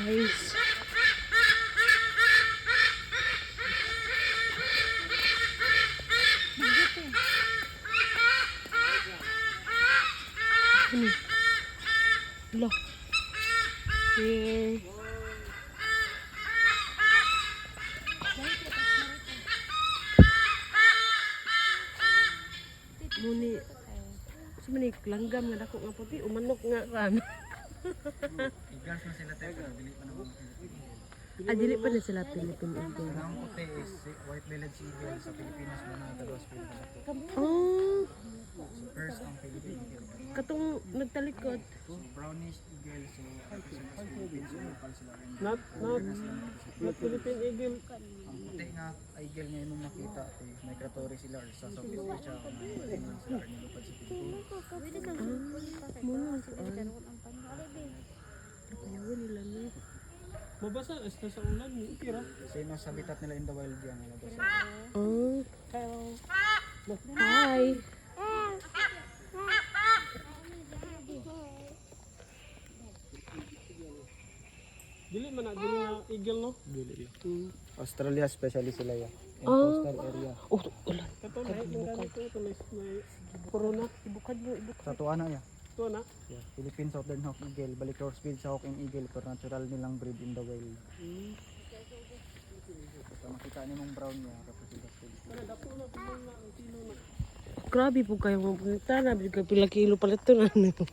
guys. Look. Here. Muni. Sumani langgam nga dako nga puti umanok nga kan. Igas na sila tayo, dili pa naman Dili pa na sila Philippine Eagle. ang puti is white-bellied eagle sa Pilipinas mo na kadawas pa yung Oh, first ang Philippine eagle. katong nagtalikod. So brownish eagle, so ang Philippines, so local sila rin. Not Philippine Eagle. Ang puti nga eagle nga yung nakita, migratory sila or sa Southeast Asia, kung ano sila rin yung local sa Pilipinas. Muna Ayaw nila ni. Mabasa esta sa ulan ni Ikira. Kasi no, sa habitat nila in the wild yan. Oh. Hi. Dili man na dili na eagle no. Dili. Australia especially sila yan. In Ah. coastal area. Oh, ulan. Kato na yung ganito ito may corona. Ibukad mo, ibukad. Sa tuwa na yan. Ito na. Yeah. Philippine Southern Hawk Eagle, balik Rosefield sa Hawk and Eagle, pero natural nilang breed in the wild. Basta makita niyo mong brown niya, tapos sila Para dapo na kumang na ang kilo na. Grabe po kayo mga punta na. Pila kilo pala ito na.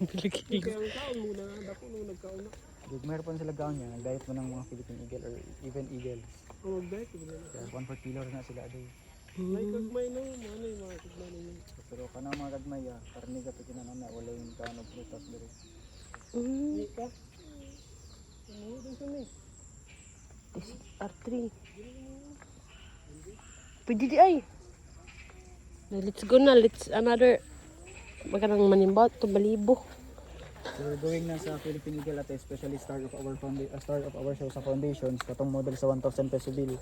Pila kilo. Kaya ang kaon muna dapo nung nagkaon na. Mayroon pa sila gown niya, nag-diet mo ng mga Philippine Eagle or even Eagles. Ang magdayt ko na. Kaya 1 kilo rin na sila a day. May kagmay no, ano yung mga kagmay no. Pero kana mga kagmay, karni ka pikinan na, wala yung kaon of prutas diri. Ni ka. Ano din sa ni? R3. Pwede di ay. Let's go na. Let's another. Magandang manimbot. Tumalibo. So we're going na sa Philippine Eagle at especially start of our show sa foundations, katong model sa 1,000 peso bill.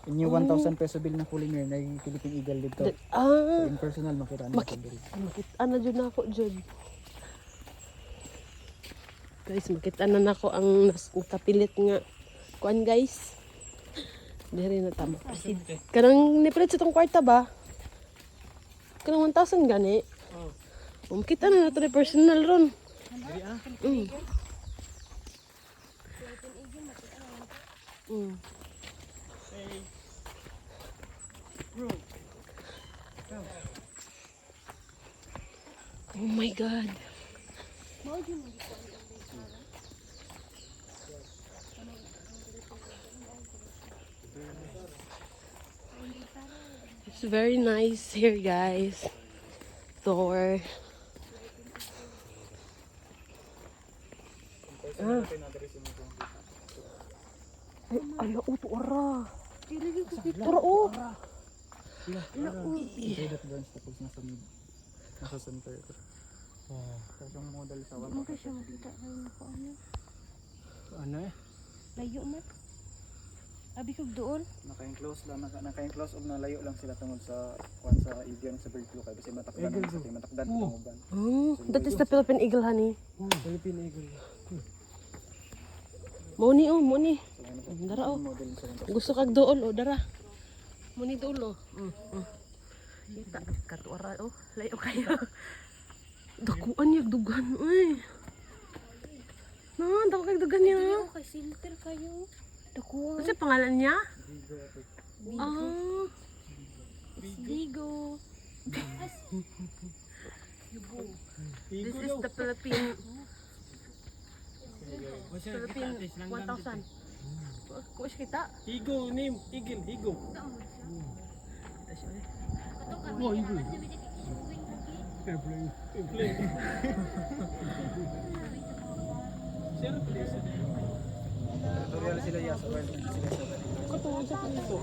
In yung 1,000 peso bill na polymer na yung Philippine Eagle dito. So in personal makita niyo sa diri. Makita na dyan ako dyan. Guys, makita na nako ang nakapilit nga. Kuan guys. Diri na tama. Kanang nipilit sa itong kwarta ba? Kanang 1,000 gani. Makita na nato ni personal ron. Oh my God. It's very nice here, guys. Door. Ay, ala, uto, ara. Tara, oh. Say that burns tapos nasa mid. Nasa center. Tapos yung model sa 1,000 peso bill. Ano eh? Layo man. Abi kog doon. Naka-enclose lang, naka-enclose og nalayo lang sila tungod sa kuan sa Indian sa bird flu kay kasi matakdan sa matakdan ang uban. Oh, that is the Philippine Eagle, honey. Philippine Eagle. Muni, oh, muni. So ano Dara, oh. model sa 1,000. Gusto kag dool, oh, dara. Muni dool, oh. Kita, katuara, oh. Layo kayo. Dakuan yung dugan, uy. No, dako kag dugan niya. Dili kay filter kayo. Dakuha. Kasi pangalan niya? Ah. Ligo. This is the Philippine 1,000. Kung kita? Higo name, Eagle, Higo. Oh, Eagle. Airplane. Sir, please. Tutorial sila ya sa wild sila sa Katungod sa pinito.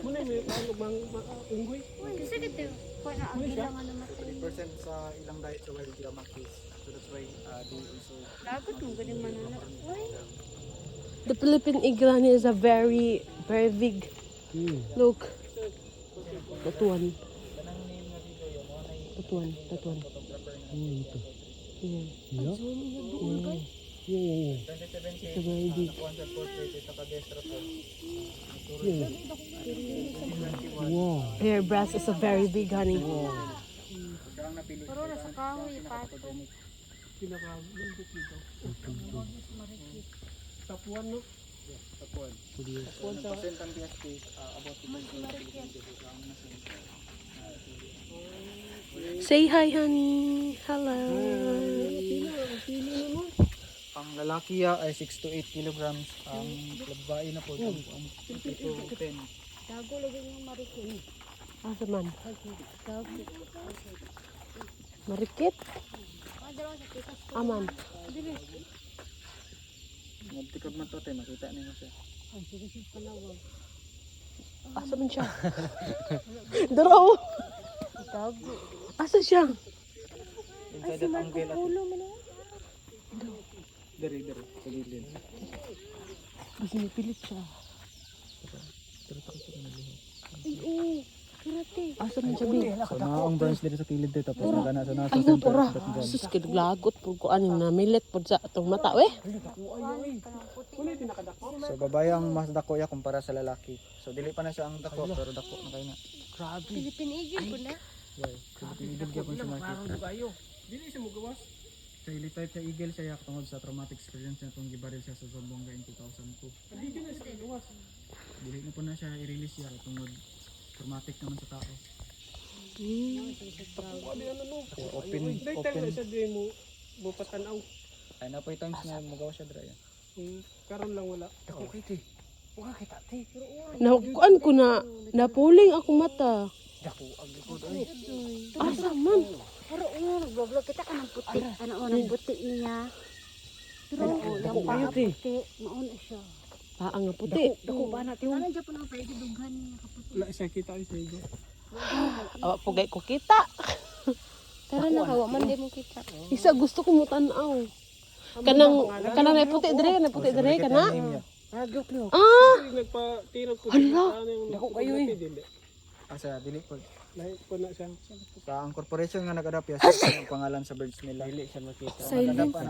Muna may bang unggoy. Kasi dito ko na ang bilangan naman. 30% sa ilang diet sa wild sila makis. So that's why they also Lagot mo ganing manana. Why? The Philippine Eagle is a very, very big. Look. That one. That one. That one. Ito. Yeah. Zoom in yung doon kay. Yeah. 2017, It's a very big. nakuha sa portrait ito ka-destro to. Wow. Hairbrush is a very big, honey. Siya ang napili. Pero nasa kahoy, pato. Pinaka-lindot dito. Tapuan, no? Tapuan. Tapuan sa... Percent ang BSP, about 2.5 Say hi, honey. Hello. Ang lalaki ay 6 to 8 kilograms. Ang babae na po, ang 2 to 10. Dago lagi yung marikin. Asa man? Dago. Marikit? Ah, dalawa sa pikas ko. Aman. Magtikod man to, te, makita niyo siya. Asa man siya? Daraw. Dago. Asa siya? Inside that angle at Ulo mo na. dari, sa gilid. Kasi nipilit siya. Kurate. Asa man siya, Bi? So naong burns dito sa kilid dito, tapos nagana sa nasa Ay, center. ora. dot brand. Sus, kinaglagot po ko aning na milit po sa atong mata, weh. So babae ang mas dako ya kumpara sa lalaki. So dili pa na siya ang dako, pero dako na kayo na. Grabe. Philippine Eagle ko na. Yeah. So pinigil gyapon siya market. Bayo. Dili siya mugawas. Sa type sa eagle siya tungod sa traumatic experience niya tong gibaril siya sa Zamboanga in 2002. Dili na siya mugawas. Dili na po na siya i-release siya tungod traumatic naman sa tao. Tapuan di ano, no? Open, Dahil tayo open. na siya di mo patanaw. Ay na po yung times nga mugaw siya dra yan. Karon lang wala. Dako kay ti. Wa kay tati. Nakuan ko na, napuling ako mata. Dako ang likod ay. Asa man? Pero nagbablog kita ka ng puti. Ano o, ng puti niya. Pero yung paa puti. Mauna siya. Paang nga puti. Dako ba natin? Ano dyan po na pwede dughan niya kaputi. Wala siya kita ay sa iyo. Awa po gay ko kita. Pero nakawa man di mo kita. Isa gusto ko mo tanaw. Kanang na puti dire, na puti dire kana. Nagluklok. Ah, Nagpatirog ko. Hala! Dako kayo eh. Asa dili po. Lahi po na siya. Sa ang corporation nga nag-adapt ya sa ang pangalan sa birds nila. Dili siya makita. Nag-adapt ang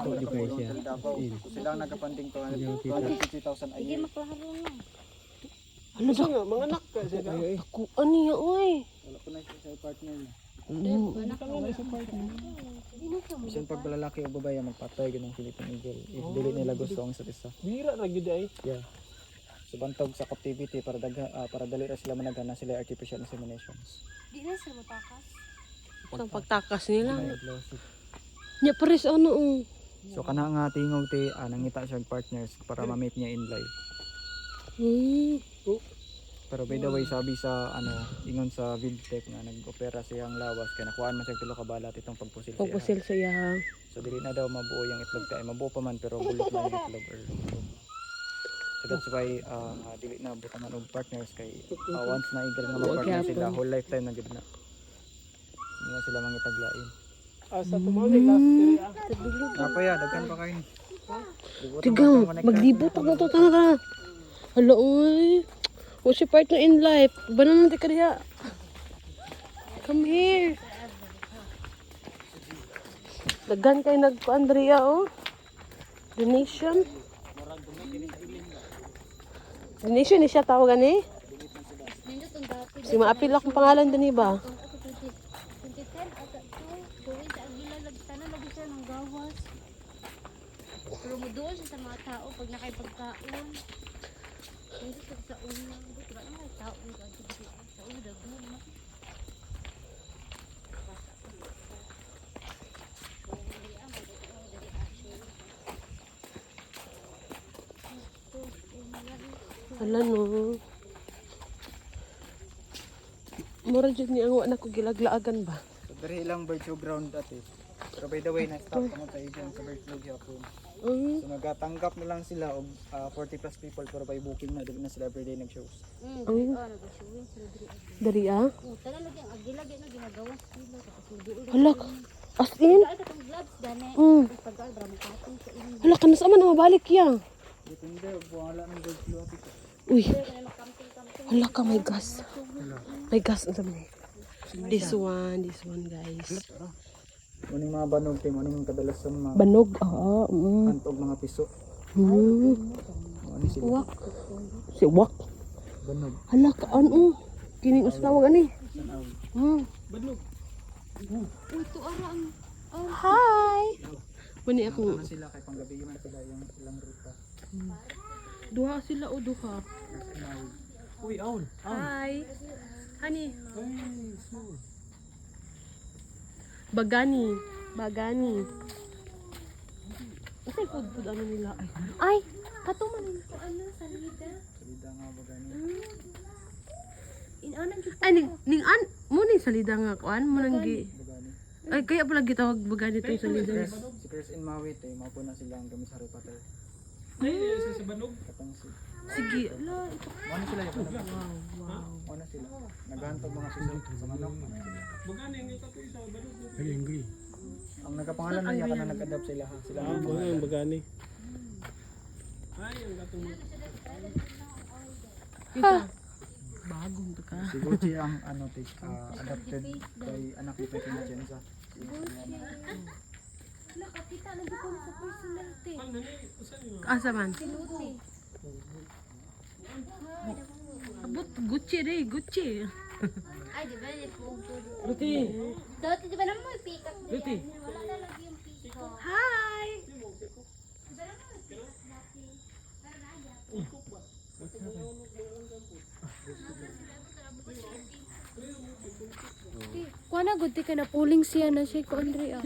sila ang nagapanding to 250,000 a Hindi year. maklaro na. ano Kasi daw? nga, mga anak ka siya. Ako ano ya oy. Wala po na siya sa partner niya. Bisan pag lalaki o babae magpatay ganung Philippine Eagle. If dili nila gusto ang isa't isa. Bira ra gyud ay. Yeah. So bantog sa captivity para para dali ra sila managana sila artificial inseminations. Di na sila matakas. Ang pagtakas nila. Diagnosis. Nya pares ano So kana nga tingog ti nangita siya og partners para ma-meet niya in life. Pero by the way sabi sa ingon sa Vidtech nga nag-opera siyang lawas kay nakuhaan man siya tulo ka balat itong pagpusil siya. Pagpusil siya. So dili na daw mabuo yung itlog tayo. Mabuo pa man pero bulok na yung itlog or so that's why dili na butangan og partners kay once na eagle nga mag-partner sila whole lifetime na gid na. Hindi na sila mangitaglain. Asa tumawag last year ah. Napaya daghan pa kayo. Tigang, maglibot ako to talaga. Hala oy. What's your partner in life? Banan natin ka diya. Come here. Dagan kay nagko-Andrea oh. Donation. Donation ni siya tawagan eh. Nindot ang dati. Si maapil akong pangalan din ba? 2010 ata to. Gawin sa Aguila lagtanan lagi siya ng gawas. Pero muduol siya sa mga tao pag nakipagkaon. Hindi sa una. Diba na may tao yung sa una daghan na. Hala no. Mura jud ni ang anak ko gilaglaagan ba? So diri ilang bird show ground dati. Pero by the way na-stop pa mo sa agent sa bird show gyapon. So nagatanggap na lang sila og 40 plus people pero by booking na dili na sila everyday nag-shows. Nag-showing sila diri. Dari ah. Tanan lagi ang Aguila na ginagawas sila tapos muduol. Hala. As in. Ay katong gloves gani. Pagka drama katong sa inyo. Hala kanas man mabalik ya. Depende og wala ng bird flu ati. Uy. Hala ka my gas. My gas ang sabi. This one guys. Muning mga banog kay muning kadalasan mga Banog. antog mga piso. Ano sila? Uwak. Si Wak. Banog. Hala ka ano. Kining usawag ani. Tanaw. Uy, ito ara ang... Hi. Muni ako. Ano sila kay panggabi man sila yung ilang ruta. Duha sila o duha. Tanaw. Uy, aul. Hi. Honey. Bagani. Bagani. Kasi food ano nila. Ay. Ay! Katuman ko ano, salida. Salida nga ba gani? Inanan dito. Ay ning an mo ni salida nga kuan mo nang gi. Bagani. Ay kaya pala gitawag bagani tong salida. Si Chris and Mawit eh, mao po na sila ang gamit sa Harry Potter. Sa banog. Katang si. Sige. Ala ito. Ano sila yung banog? Wow. Ano sila? Naghahantog mga susunod sa manok. Bagani ang ito sa banog. Ang nagkapangalan niya kana nag-adapt sila ha. Sila ang Ang bagani. Ay, ang gatong Kita. Bagong to ka. si Gucci ang ano adopted kay anak ni Pepe Machenza. Nakakita na dito sa personality. Asa man? Si Lucy. Abot Gucci re, Gucci. Ay, di ba? Luti. Dati, di ba naman may pick up na Luti. yan? Wala na lagi yung pick up. Hi. Kuha na, good ka na pulling siya na siya ko, Andrea.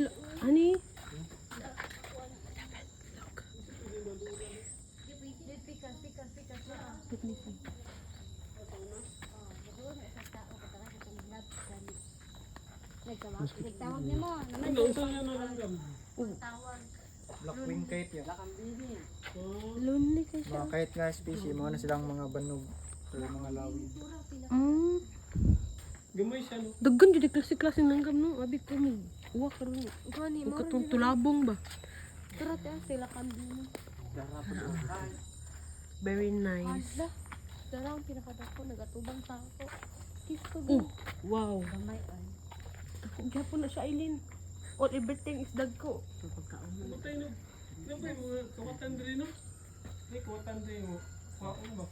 Ani? Nagtawag niya mo. Naman, Ano sa yan ang langgam? Black wing kite ya. Lonely ka siya. Mga kite nga species, mga na silang mga banog or mga lawi. Gamay siya no. Daggan jud klase-klase nanggam no. Abi ko mo. Uwa karon. gani Ug mo. katong tulabong ba? Tara, sila kambing. Very nice. Adla. Tara, ang pinakadako. Nagatubang tako. Kiss ko Oh, din. wow. Gamay ay. Ako gyapon na siya Eileen. All everything is dagko. So pagkaon mo. Patay no. Ano ba yung mga kawatan diri no? Ay, kawatan diri mo. Waon ba?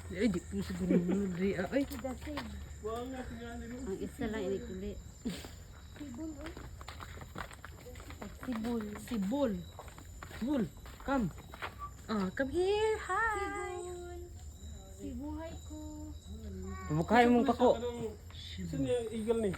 Ay di po siguro mo diri. Ay, The same. Waon nga tingali no. Ang isa lang inikuli. Sibol, oh. Sibol. sibol. Sibol. Come. Come here. Hi. Sibuhay ko. Pabukay mong pako. Saan yung eagle ni?